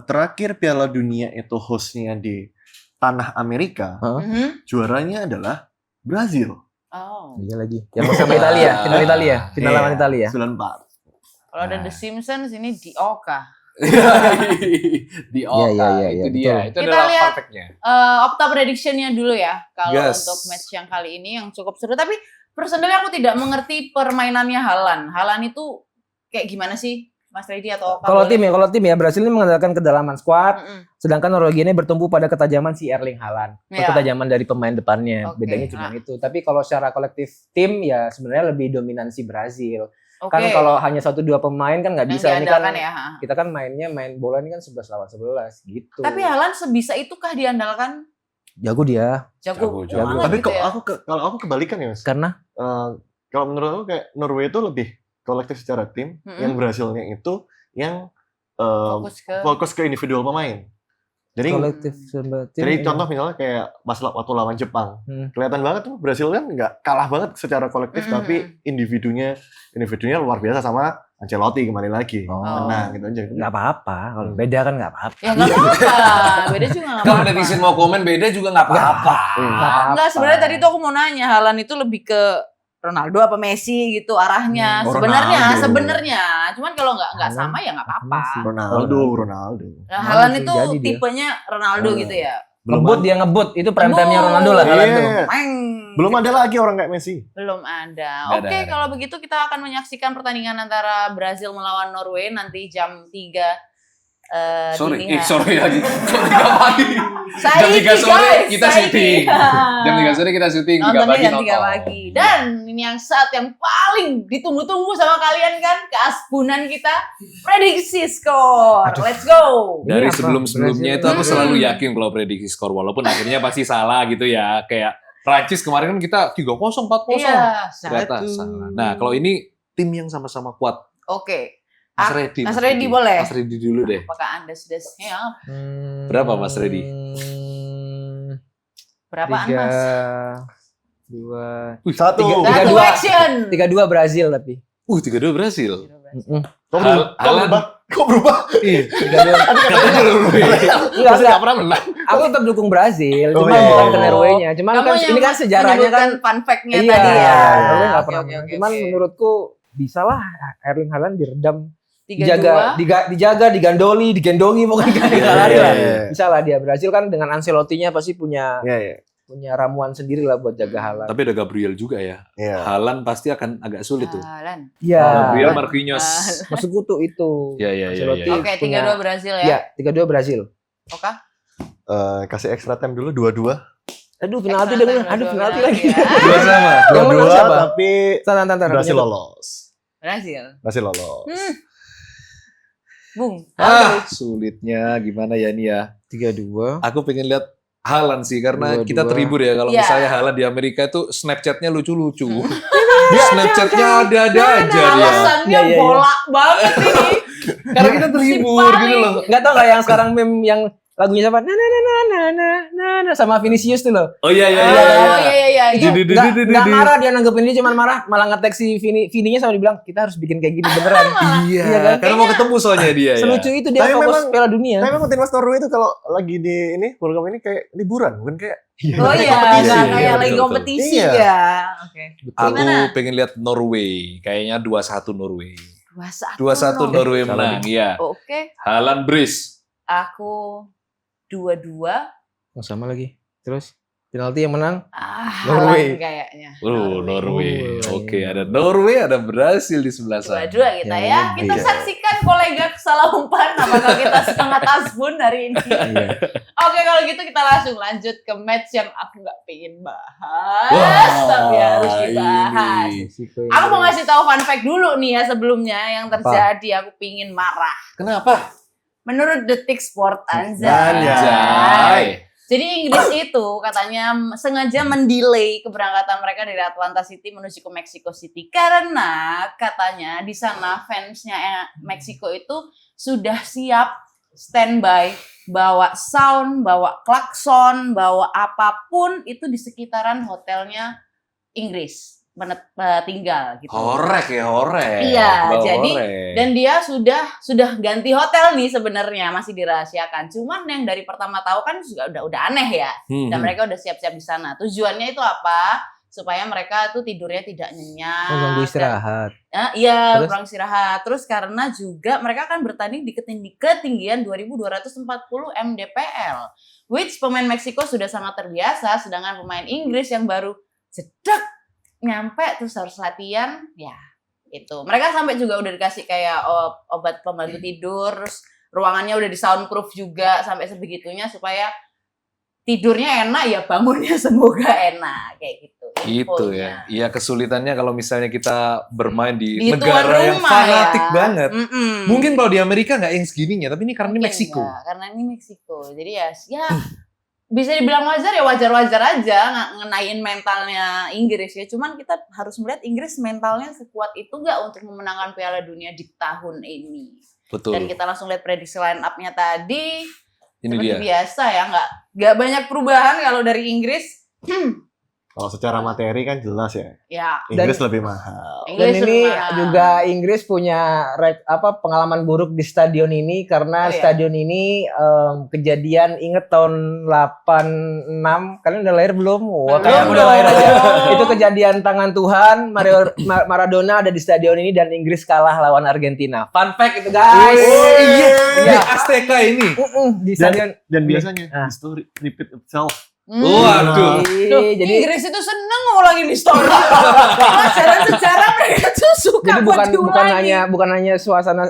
Terakhir Piala Dunia itu hostnya di tanah Amerika, Mhm. juaranya adalah Brazil. Oh. Iya lagi. Yang bersama Italia, final Italia, final lawan Iya, Italia. 94. Kalau ada The Simpsons ini di Oka. Di Oka, Iya, itu betul. dia. Itu Kita adalah lihat- fun fact-nya. Opta prediction-nya dulu ya. Kalau Yes. untuk match yang kali ini yang cukup seru. Tapi personally aku tidak mengerti permainannya Haaland. Haaland itu kayak gimana sih? Mas Redi atau Oka? Kalau boleh? tim ya Brasil ini mengandalkan kedalaman skuad, Mm-mm. sedangkan Norwegia ini bertumbuh pada ketajaman si Erling Haaland. Iya. Ketajaman dari pemain depannya. Oke, Bedanya cuma nah. itu. Tapi kalau secara kolektif tim ya sebenarnya lebih dominansi Brasil. Oke. Kan kalau hanya 1-2 pemain kan nggak Yang bisa. Ini kan diandalkan ya. kita kan main bola ini kan 11 lawan 11 gitu. Tapi Haaland sebisa itukah diandalkan? jago dia Jago Jago. banget Tapi gitu ya. kalau aku kebalikan ya, Mas. karena Kalau menurut aku kayak Norway itu lebih kolektif secara tim, Mm-mm. yang Brasilnya itu yang Fokus ke fokus ke individual pemain. Jadi kolektif sama tim. Jadi contoh misalnya kayak pas waktu lawan Jepang, kelihatan banget tuh Brasil kan nggak kalah banget secara kolektif, Mm-mm. tapi individunya luar biasa sama Ancelotti kembali lagi. Oh. Menang gitu aja. nggak apa-apa. Kalau beda kan nggak apa-apa. ya nggak apa-apa. Beda juga nggak Kalau apa-apa. netizen mau komen beda juga nggak apa-apa. Nggak apa-apa. Enggak, sebenarnya tadi tuh aku mau nanya, Haaland itu lebih ke Ronaldo apa Messi gitu arahnya. Oh, Sebenarnya, Ronaldo. sebenarnya. Cuman kalau nggak Haaland sama ya nggak apa-apa. Messi. Ronaldo. Nah, Haaland Bisa itu jadi dia. tipenya Ronaldo gitu ya. Ngebut dia ngebut. Itu prime time-nya Ronaldo lah Haaland tuh. Iya. Meng. Belum ada lagi orang kayak Messi. Belum ada. Nggak Oke, ada. kalau begitu kita akan menyaksikan pertandingan antara Brazil melawan Norway nanti jam 3 Sorry, dini hari. sorry lagi. Jam 3 pagi. Saya Jam 3 sore kita syuting. Jam 3 sore kita syuting, 3 Nontonnya pagi jam 3 nonton. pagi. Dan ini yang saat yang paling ditunggu-tunggu sama kalian kan, keasbunan kita, prediksi skor. Let's go. Dari Ini apa? sebelum-sebelumnya itu aku Hmm. selalu yakin kalau prediksi skor, walaupun akhirnya pasti salah gitu ya. Kayak Prancis kemarin kan kita 3-0, 4-0. Iya, Ternyata satu. salah. Nah, kalau ini tim yang sama-sama kuat. Oke. Mas Redi. Mas Redi boleh. Mas Redi dulu deh. Apakah Anda sudah siap? Berapa, Mas Redi? Berapaan, 3, Mas? 2, Satu. Tiga, Satu dua. action. 3-2 Brazil tapi. 3-2 berhasil. Kok berubah? Iya. 3-2. Katanya Norway. Enggak, Nggak pernah menang. Aku tetap dukung Brazil, Oh, cuma iya. bukan ke Norway-nya. Cuman Kamu kan yang ini kan sejarahnya menyebutkan kan fun fact-nya iya, tadi ya. Norway nggak Oke, pernah oke, menang. oke, Cuman oke. menurutku bisa lah Erling Haaland diredam, 3-2. dijaga, digandoli, digendongi pokoknya tiga lari lah. Iya. Bisa lah dia. Brazil kan dengan Ancelotti-nya pasti punya Iya. ramuan sendiri lah buat jaga Haaland. Tapi ada Gabriel juga ya. Iya. Haaland pasti akan agak sulit tuh. Haaland. Iya. Gabriel Haaland. Marquinhos. Maksudku tuh itu. Iya, iya, iya, Ancelotti iya. Oke, punya- 3-2 Brazil ya. Iya, 3-2 Brazil. Oke. Kasih extra time dulu 2-2. Aduh, penalti Extra dong. time, Aduh, 2-2 penalti penalti lagi. ya. Dua sama. Yang menang 2-2 siapa? tapi Tantan. Brasil lolos. Brazil. Brasil lolos. Bung. Sulitnya gimana ya nih ya. 3-2. Aku pengen lihat Haaland sih karena 2-2. kita terhibur ya kalau Iya. misalnya Haaland di Amerika itu Snapchatnya lucu-lucu. Snapchatnya ada-ada aja dia. Alasannya Iya, iya, iya. bola banget ini. Karena kita terhibur Si gitu loh. Enggak tahu enggak yang sekarang meme yang lagunya siapa? Na sama Vinicius tuh loh. Oh iya iya Oh iya. iya. Enggak marah dia nanggepin dia cuman marah malah nge-tag si Vininya sama dibilang kita harus bikin kayak gini beneran. Iya, Iya kan? karena mau ketemu soalnya dia ya. Selucu itu dia Tapi fokus memang- Piala Dunia. Tapi memang timnas Norway itu kalau lagi di ini World Cup ini kayak liburan, bukan kayak Oh iya, kompetisi. nggak kayak Iya, lagi betul, kompetisi betul. ya. Oke. Aku Gimana? pengen lihat Norway, kayaknya 2-1 Norway. 2-1. 2-1 Norway menang, iya. Oke. Haaland brace. Aku 2-2. Oh, sama lagi. Terus penalti yang menang Norway. Haaland kayaknya. Norway. Oh, Oke, ada Norway, ada Brasil di sebelah sana. 2-2 kita Ya, ya. Kita iya. saksikan kolega salah umpan apakah kita setengah tasbun hari ini. Iya. Oke, kalau gitu kita langsung lanjut ke match yang aku nggak pengen bahas, Wah, tapi harus dibahas. ini. Aku mau ngasih tahu fun fact dulu nih ya sebelumnya yang terjadi. Aku pingin marah. Kenapa? Menurut Detik Sport Anjay. Anjay. Jadi Inggris itu katanya sengaja mendelay keberangkatan mereka dari Atlanta City menuju ke Mexico City karena katanya di sana fansnya Meksiko itu sudah siap standby bawa sound, bawa klakson, bawa apapun itu di sekitaran hotelnya Inggris tinggal gitu. Horek ya, horek. Iya, Bawa jadi horek. dan dia sudah ganti hotel nih sebenarnya masih dirahasiakan. Cuman yang dari pertama tahu kan juga udah aneh ya. Dan mereka udah siap-siap di sana. Tujuannya itu apa? Supaya mereka tuh tidurnya tidak nyenyak. Mengganggu istirahat. Iya, Terus? kurang istirahat. Terus karena juga mereka akan bertanding di ketinggian 2240 mdpl. Which pemain Meksiko sudah sangat terbiasa, sedangkan pemain Inggris yang baru jedak nyampe terus harus latihan, ya Itu. Mereka sampai juga udah dikasih kayak obat pembantu tidur, terus ruangannya udah di soundproof juga sampai sebegitunya supaya tidurnya enak ya bangunnya semoga enak kayak gitu. Gitu infonya. ya. Iya, kesulitannya kalau misalnya kita bermain di Di tuan negara yang rumah fanatik ya. banget. Mm-mm. Mungkin kalau di Amerika nggak yang segininya, tapi ini karena ini Mungkin Meksiko. enggak, karena ini Meksiko. Jadi ya bisa dibilang wajar ya wajar-wajar aja ngenain mentalnya Inggris ya. Cuman kita harus melihat Inggris mentalnya sekuat itu nggak untuk memenangkan Piala Dunia di tahun ini. Betul. Dan kita langsung lihat prediksi line up-nya tadi. Ini Seperti dia. biasa ya, nggak banyak perubahan kalau dari Inggris. Kalau secara materi kan jelas ya. Ya, Inggris lebih mahal. Dan Inggris ini rumah. juga Inggris punya pengalaman buruk di stadion ini karena Oh, iya. stadion ini kejadian inget tahun 86 kalian udah lahir belum? Wah, kayak Belum udah lahir aja. dong. Itu kejadian tangan Tuhan. Maradona ada di stadion ini dan Inggris kalah lawan Argentina. Fun fact itu guys. Oh iya, Iya. Azteca ini. Di stadion. Dan biasanya Ah. history repeat itself. Waduh. Jadi Inggris itu seneng ngulangin histori. Pelajaran sejarah mereka tuh suka Jadi buat bukan hanya suasana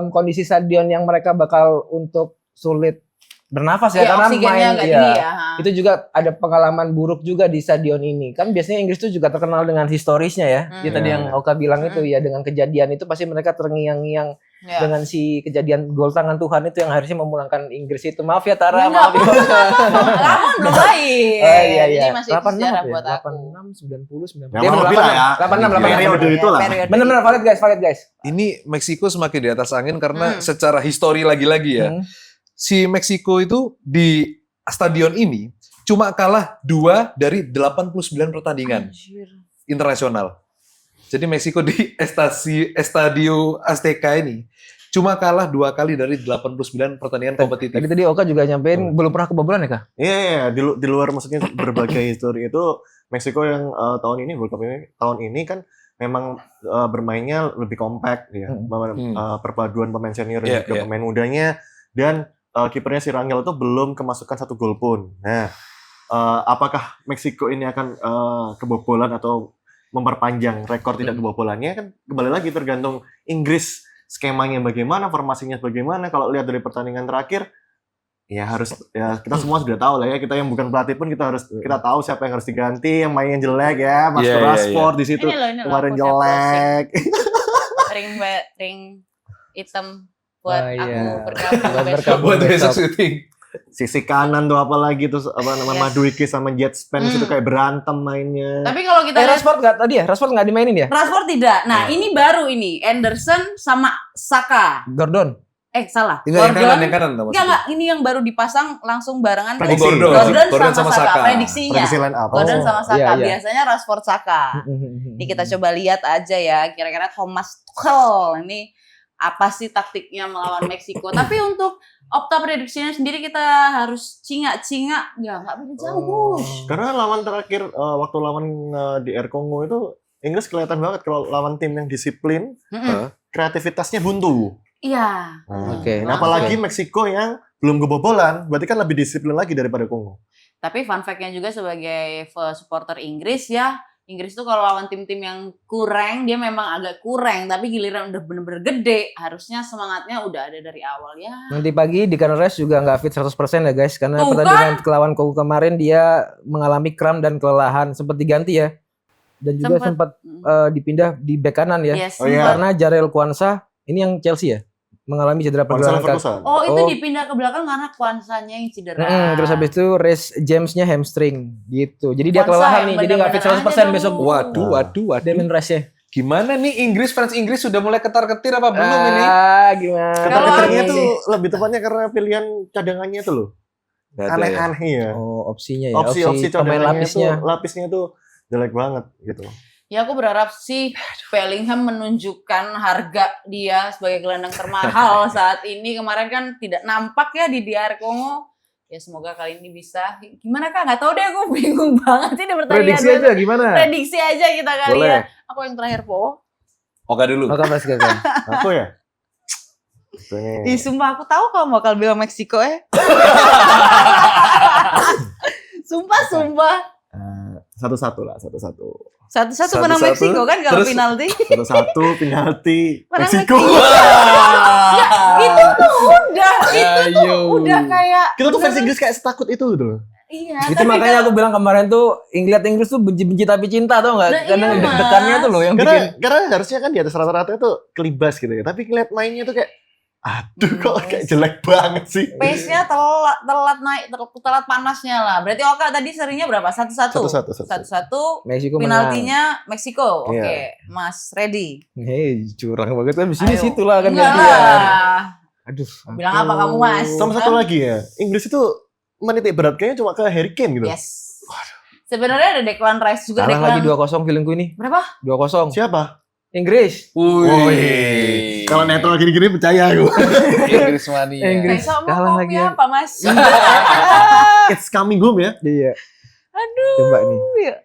kondisi stadion yang mereka bakal untuk sulit bernafas ya, karena oksigennya main nggak ya. tinggi ya. Itu juga ada pengalaman buruk juga di stadion ini. Kan biasanya Inggris itu juga terkenal dengan historisnya ya. Jadi tadi Iya. yang Oka bilang itu ya, dengan kejadian itu pasti mereka terngiang-ngiang Ya. dengan si kejadian gol tangan Tuhan itu yang harusnya memulangkan Inggris itu. Maaf ya Ya, Tara, maaf ya. Kamu belum lahir. Oh iya iya. Jadi masih sejarah buat aku. 86 90 90. Ya, kurang lebih lah ya. 86 Periode itulah. Benar-benar valid guys. Ini Meksiko semakin di atas angin karena secara histori lagi-lagi ya. Si Meksiko itu di stadion ini cuma kalah 2 dari 89 pertandingan internasional. Jadi Meksiko di Estadio Azteca ini cuma kalah 2 kali dari 89 pertandingan kompetitif. Tadi Oka juga nyampein belum pernah kebobolan ya, Kak? Iya, di luar maksudnya berbagai histori itu Meksiko yang tahun ini World Cup ini tahun ini kan memang bermainnya lebih kompak ya. Perpaduan pemain senior dan juga pemain mudanya, dan kipernya si Rangel itu belum kemasukan 1 gol pun. Nah, apakah Meksiko ini akan kebobolan atau memperpanjang rekor tidak kebobolannya, kan kembali lagi tergantung Inggris skemanya bagaimana, formasinya bagaimana. Kalau lihat dari pertandingan terakhir ya harus ya kita semua sudah tahu lah ya, kita yang bukan pelatih pun kita tahu siapa yang harus diganti, yang mainnya jelek ya, Mas Rashford di situ Ini kemarin loh, jelek. ring hitam buat Oh, iya. aku berkabung Buat besok. berkabung. Buat besok syuting. Sisi kanan tuh apalagi tuh nama Madueke sama Jetspan itu kayak berantem mainnya. Tapi kalau kita lihat Rashford nggak tadi ya? Rashford nggak dimainin ya? Rashford tidak. Nah, ini baru ini Anderson sama Saka. Gordon. Salah. Tinggal yang kanan Enggak, ini yang baru dipasang langsung barengan. Prediksi. Gordon sama Saka. Prediksinya. Prediksi line up. Gordon sama Saka. iya, iya. Biasanya Rashford Saka. Ini kita coba lihat aja ya, kira-kira Thomas Tuchel ini apa sih taktiknya melawan Meksiko. Tapi untuk opta prediksinya sendiri kita harus cingak-cingak. Ya, nggak beda jauh. Karena lawan terakhir waktu lawan di Air Congo itu Inggris kelihatan banget kalau lawan tim yang disiplin, kreativitasnya buntu. Iya. Oke. Nah, apalagi Meksiko yang belum kebobolan, berarti kan lebih disiplin lagi daripada Kongo. Tapi fun fact-nya juga sebagai supporter Inggris ya, Inggris tuh kalau lawan tim-tim yang kurang, dia memang agak kurang, tapi giliran udah bener-bener gede, harusnya semangatnya udah ada dari awal ya. Nanti pagi di Rice juga nggak fit 100% ya guys, karena Tuh, pertandingan lawan Kongo kemarin dia mengalami kram dan kelelahan, sempat diganti ya, dan juga sempat dipindah di bek kanan ya, Yes. Oh, iya. karena Jarell Quansah ini yang Chelsea ya, mengalami cedera pergelangan kaki. Oh, itu dipindah ke belakang karena Kwansanya yang cedera. Terus habis itu Reece James-nya hamstring gitu. Jadi dia Quansah kelelahan yang nih, jadi nggak fit 100% bener-bener besok. aja Waduh. Damien Rice-nya. Gimana nih fans Inggris sudah mulai ketar-ketir apa belum ini? Gimana? Ketar-ketarnya Kalau tuh lebih tepatnya karena pilihan cadangannya tuh loh. Nggak ada ya? Aneh-aneh ya. Oh, opsinya ya. Opsi pemain cadangannya lapisnya. lapisnya tuh jelek banget gitu. Ya aku berharap sih Bellingham menunjukkan harga dia sebagai gelandang termahal saat ini. Kemarin kan tidak nampak ya di DR Kongo. Ya semoga kali ini bisa. Gimana Kak? Nggak tahu deh, aku bingung banget ini pertandingan. Prediksi aja gimana? Prediksi aja kita kali Boleh. ya. Aku yang terakhir, Po. Oke dulu. Maka pas gagal. Aku ya. Pengen. Ih, sumpah aku tahu kamu bakal bilang Meksiko ya. Sumpah. 1-1 lah, 1-1. 1-1 menang Meksiko kan kalau Terus- penalti. 1-1 penalti Menang Meksiko. Itu tuh Ayo. udah kayak Kita tuh fans Inggris kayak setakut itu gitu loh. iya. Itu tapi makanya kalau- aku bilang kemarin tuh ngeliat Inggris tuh benci-benci tapi cinta tau nggak? Nah, Karena iya, deg-degannya Mas. tuh loh yang bikin. Karena harusnya kan di atas rata-rata itu kelibas gitu ya. Tapi ngeliat mainnya tuh kayak aduh kok kayak jelek banget sih. pace-nya telat naik, telat panasnya lah. Berarti Oka tadi serinya berapa? 1-1. 1-1. Meksiko menang. Penaltinya Meksiko. Oke, Iya. Mas ready. Hei, curang banget kan di sini Ayo. situ lah kan Enggak gantian. lah. Aduh. Bilang apa kamu, Mas? Sama satu lagi ya, Inggris itu menitik beratkannya cuma ke Harry Kane gitu. Yes. Sebenarnya ada Declan Rice juga. Kalah lagi 2-0 feelingku ini. Berapa? 2-0. Siapa? Inggris. Wih. Kalau netral gini-gini percaya aku. Inggris mania. Inggris. Besok mau kalah kopi lagi ya. apa, Mas? It's coming home ya. Iya. Aduh. Coba nih.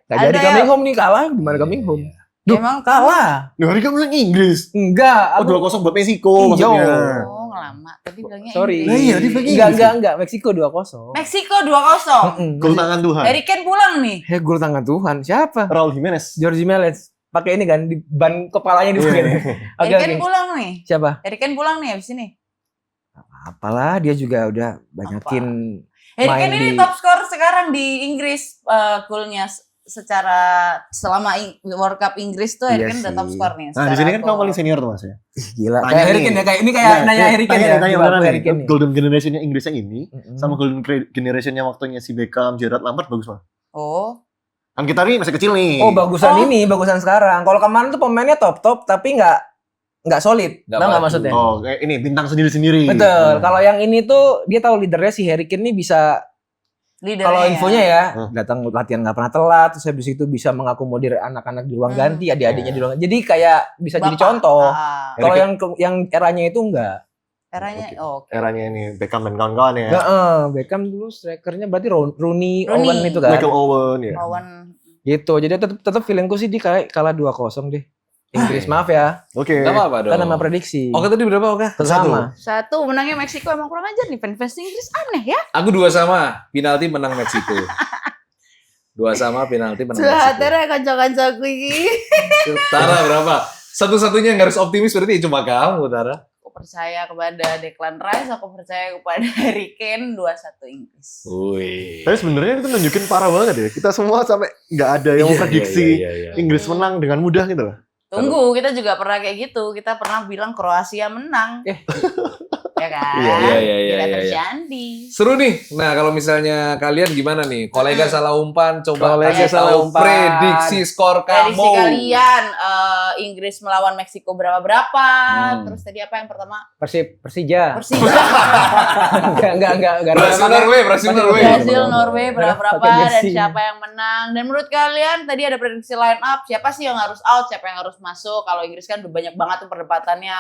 Gak jadi Ada coming ya? home nih, kalah. Gimana coming home? Emang Kalah. Loh, Harry Kane menang Inggris. Enggak. Oh, 2-0 buat Meksiko Iya. maksudnya. Oh, ngelama. Tapi bilangnya Sorry. Nah, iya, dia bilang Enggak, Inggris. enggak. Meksiko 2-0. Meksiko 2-0. Gol tangan Tuhan. Harry Kane pulang nih. Gol tangan Tuhan. Siapa? Raul Jimenez. George Melez. Pakai ini kan, di ban kepalanya di Iya. sini. Harry Oke, Kane oke. pulang nih. Siapa? Harry Kane pulang nih abis ini. Apalah, dia juga udah banyakin Harry main Kane ini di... top skor sekarang di Inggris golnya secara selama World Cup Inggris tuh Harry Iya Kane udah sih. top skor nih. Nah, di sini kan kamu paling senior tuh Mas ya. Gila. Tanya Kayak Harry nih. Kane ya, kayak ini kayak nanya Harry Kane ya. Tanya Coba, beneran Harry nih. Kane nih. Golden generationnya Inggris yang ini Mm-mm. sama golden generationnya waktunya si Beckham, Gerrard, Lampard bagus banget. Oh, Kan kita nih masih kecil nih. Oh, bagusan Oh. ini, bagusan sekarang. Kalau kemarin tuh pemainnya top-top tapi nggak solid. Nggak Tahu nggak maju. maksudnya? Oh, kayak ini bintang sendiri-sendiri. Betul. Nah. Kalau yang ini tuh dia tahu leadernya si Harry Kane nih bisa leadernya kalau infonya ya Hmm. datang latihan nggak pernah telat, terus habis itu bisa mengakomodir anak-anak di ruang Hmm. ganti, adik-adiknya Ya. di ruang ganti. Jadi kayak bisa jadi Bapak. contoh. Ah, Kalau Harry yang eranya itu enggak. eranya oke. Eranya ini Beckham dan kawan-kawan ya. Enggak, Beckham dulu strikernya berarti Rooney, Rooney. Owen itu kan. Michael Owen ya. Owen. Gitu. Jadi tetap feelingku sih dia kalah 2-0 deh. Inggris maaf ya. Oke. Gak apa-apa dong. Kan nama prediksi. Oke tadi berapa Oka? Sama. 1 menangnya Meksiko emang kurang ajar nih fans Inggris aneh ya. Aku 2-2, penalti menang Meksiko. 2-2, penalti menang Meksiko. Sehatnya kanca-kancaku ini. Tara berapa? Satu-satunya yang harus optimis berarti cuma kamu, Tara. Aku percaya kepada Declan Rice, aku percaya kepada Harry Kane 2-1 Inggris. Wih. Tapi sebenarnya itu nunjukin parah banget ya. Kita semua sampai nggak ada yang memprediksi Iya. Inggris menang dengan mudah gitu loh. Tunggu, kita juga pernah kayak gitu. Kita pernah bilang Kroasia menang. Ya kan? Iya, Tidak iya. terjadi. Seru nih. Nah, kalau misalnya kalian gimana nih? Kolega salah umpan, coba Kolega kasih salah tahu umpan. prediksi skor Prediksi kamu. kalian Inggris melawan Meksiko berapa? Terus tadi apa yang pertama? Persija. Persija. Enggak. Brasil Norway. Brazil, Norway berapa Pakai dan jersey. siapa yang menang? Dan menurut kalian tadi ada prediksi line up, siapa sih yang harus out, siapa yang harus masuk? Kalau Inggris kan udah banyak banget tuh perdebatannya.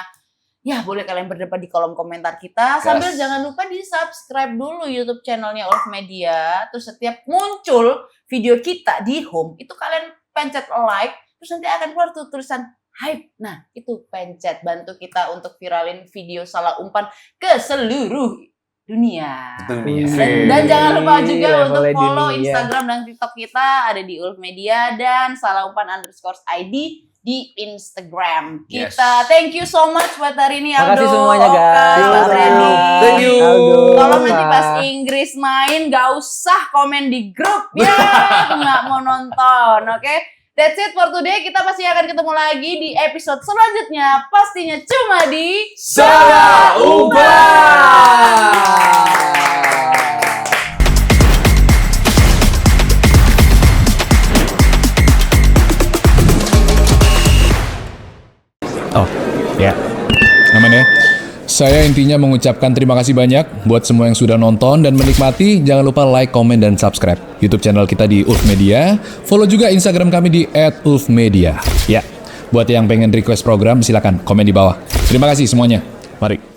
Ya, boleh kalian berdebat di kolom komentar kita. Sambil Gas. jangan lupa di-subscribe dulu YouTube channelnya Ulf Media. Terus setiap muncul video kita di home, itu kalian pencet like, terus nanti akan keluar tuh tulisan hype. Nah, itu pencet, bantu kita untuk viralin video salah umpan ke seluruh dunia. Dunia. Dan jangan lupa juga untuk Levelnya follow dunia. Instagram dan TikTok kita ada di Ulf Media dan salahumpan_id di Instagram Yes. kita. Thank you so much buat hari ini Aldo. Makasih semuanya guys. Oka, Mas Randy. Thank you. Aldo, Kalau nanti Oka. pas Inggris main gak usah komen di grup ya, aku nggak mau nonton, oke? That's it for today. Kita pasti akan ketemu lagi di episode selanjutnya. Pastinya cuma di Salah umpan. Oh, ya. Aman ya. Saya intinya mengucapkan terima kasih banyak buat semua yang sudah nonton dan menikmati. Jangan lupa like, komen, dan subscribe YouTube channel kita di Ulf Media. Follow juga Instagram kami di @ulfmedia. Ya, buat yang pengen request program silakan komen di bawah. Terima kasih semuanya. Mari.